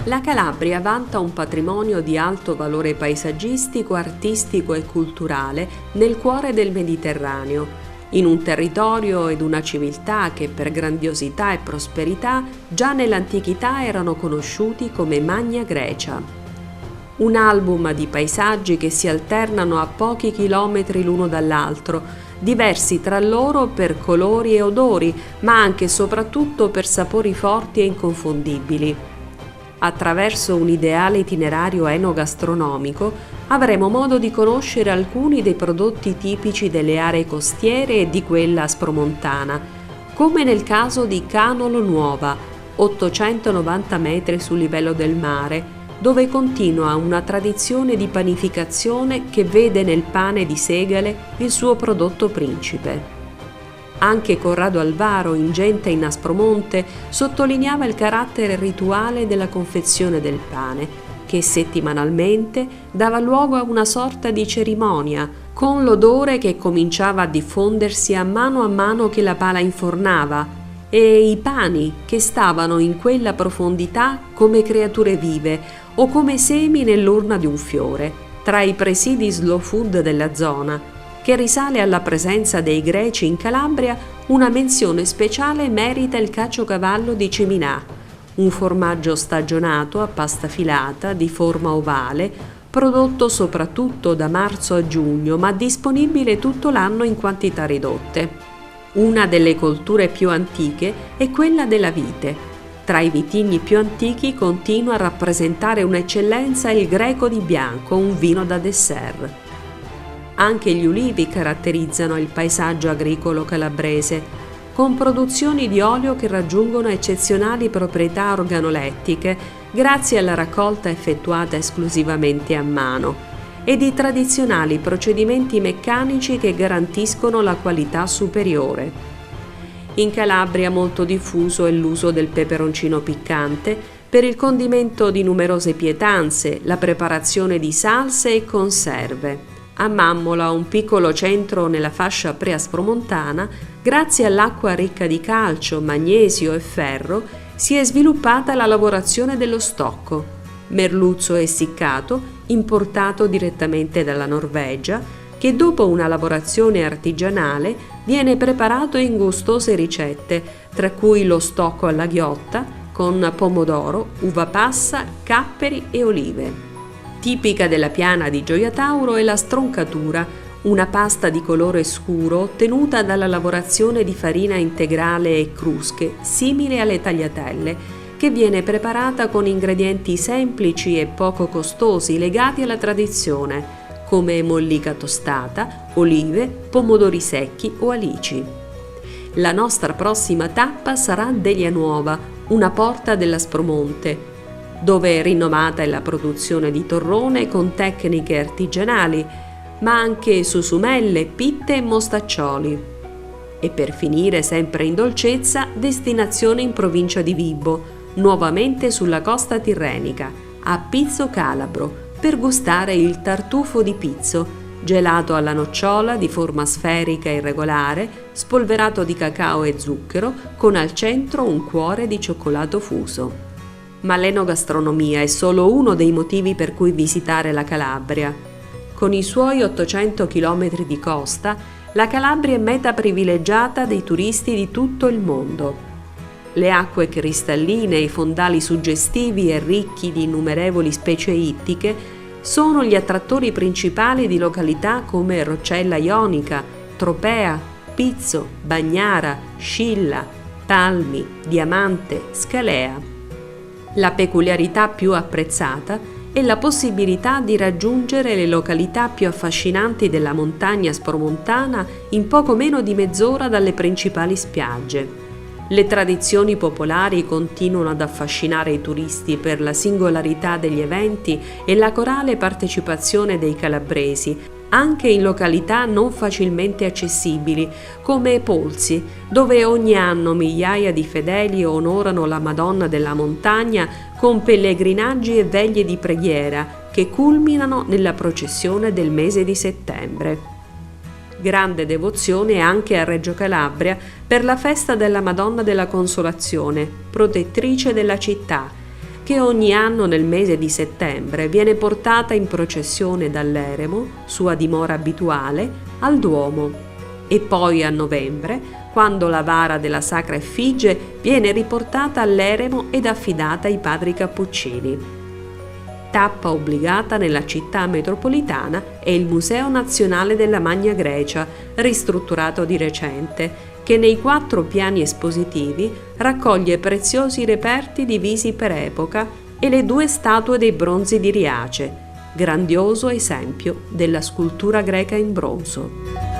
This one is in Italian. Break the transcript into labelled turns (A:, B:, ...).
A: La Calabria vanta un patrimonio di alto valore paesaggistico, artistico e culturale nel cuore del Mediterraneo, in un territorio ed una civiltà che per grandiosità e prosperità già nell'antichità erano conosciuti come Magna Grecia. Un album di paesaggi che si alternano a pochi chilometri l'uno dall'altro, diversi tra loro per colori e odori, ma anche e soprattutto per sapori forti e inconfondibili. Attraverso un ideale itinerario enogastronomico avremo modo di conoscere alcuni dei prodotti tipici delle aree costiere e di quella aspromontana, come nel caso di Canolo Nuova, 890 metri sul livello del mare, dove continua una tradizione di panificazione che vede nel pane di segale il suo prodotto principe. Anche Corrado Alvaro, ingente in Aspromonte, sottolineava il carattere rituale della confezione del pane, che settimanalmente dava luogo a una sorta di cerimonia, con l'odore che cominciava a diffondersi a mano che la pala infornava, e i pani che stavano in quella profondità come creature vive o come semi nell'urna di un fiore, tra i presidi slow food della zona, che risale alla presenza dei greci in Calabria. Una menzione speciale merita il caciocavallo di Ciminà, un formaggio stagionato a pasta filata di forma ovale, prodotto soprattutto da marzo a giugno, ma disponibile tutto l'anno in quantità ridotte. Una delle colture più antiche è quella della vite. Tra i vitigni più antichi continua a rappresentare un'eccellenza il Greco di Bianco, un vino da dessert. Anche gli ulivi caratterizzano il paesaggio agricolo calabrese, con produzioni di olio che raggiungono eccezionali proprietà organolettiche grazie alla raccolta effettuata esclusivamente a mano e di tradizionali procedimenti meccanici che garantiscono la qualità superiore. In Calabria molto diffuso è l'uso del peperoncino piccante per il condimento di numerose pietanze, la preparazione di salse e conserve. A Mammola, un piccolo centro nella fascia preaspromontana, grazie all'acqua ricca di calcio, magnesio e ferro, si è sviluppata la lavorazione dello stocco, merluzzo essiccato, importato direttamente dalla Norvegia, che dopo una lavorazione artigianale viene preparato in gustose ricette, tra cui lo stocco alla ghiotta, con pomodoro, uva passa, capperi e olive. Tipica della piana di Gioia Tauro è la stroncatura, una pasta di colore scuro ottenuta dalla lavorazione di farina integrale e crusche, simile alle tagliatelle, che viene preparata con ingredienti semplici e poco costosi legati alla tradizione, come mollica tostata, olive, pomodori secchi o alici. La nostra prossima tappa sarà Delia Nuova, una porta dell'Aspromonte, dove rinomata è la produzione di torrone con tecniche artigianali, ma anche susumelle, pitte e mostaccioli. E per finire, sempre in dolcezza, destinazione in provincia di Vibo, nuovamente sulla costa tirrenica, a Pizzo Calabro, per gustare il tartufo di Pizzo, gelato alla nocciola di forma sferica e irregolare, spolverato di cacao e zucchero, con al centro un cuore di cioccolato fuso. Ma l'enogastronomia è solo uno dei motivi per cui visitare la Calabria. Con i suoi 800 km di costa, la Calabria è meta privilegiata dei turisti di tutto il mondo. Le acque cristalline e i fondali suggestivi e ricchi di innumerevoli specie ittiche sono gli attrattori principali di località come Roccella Ionica, Tropea, Pizzo, Bagnara, Scilla, Palmi, Diamante, Scalea. La peculiarità più apprezzata è la possibilità di raggiungere le località più affascinanti della montagna aspromontana in poco meno di mezz'ora dalle principali spiagge. Le tradizioni popolari continuano ad affascinare i turisti per la singolarità degli eventi e la corale partecipazione dei calabresi, anche in località non facilmente accessibili, come Polsi, dove ogni anno migliaia di fedeli onorano la Madonna della Montagna con pellegrinaggi e veglie di preghiera che culminano nella processione del mese di settembre. Grande devozione anche a Reggio Calabria per la festa della Madonna della Consolazione, protettrice della città, che ogni anno nel mese di settembre viene portata in processione dall'eremo, sua dimora abituale, al Duomo, e poi a novembre, quando la vara della Sacra Effigie viene riportata all'eremo ed affidata ai padri cappuccini. Tappa obbligata nella città metropolitana è il Museo Nazionale della Magna Grecia, ristrutturato di recente, che nei 4 piani espositivi raccoglie preziosi reperti divisi per epoca e le 2 statue dei bronzi di Riace, grandioso esempio della scultura greca in bronzo.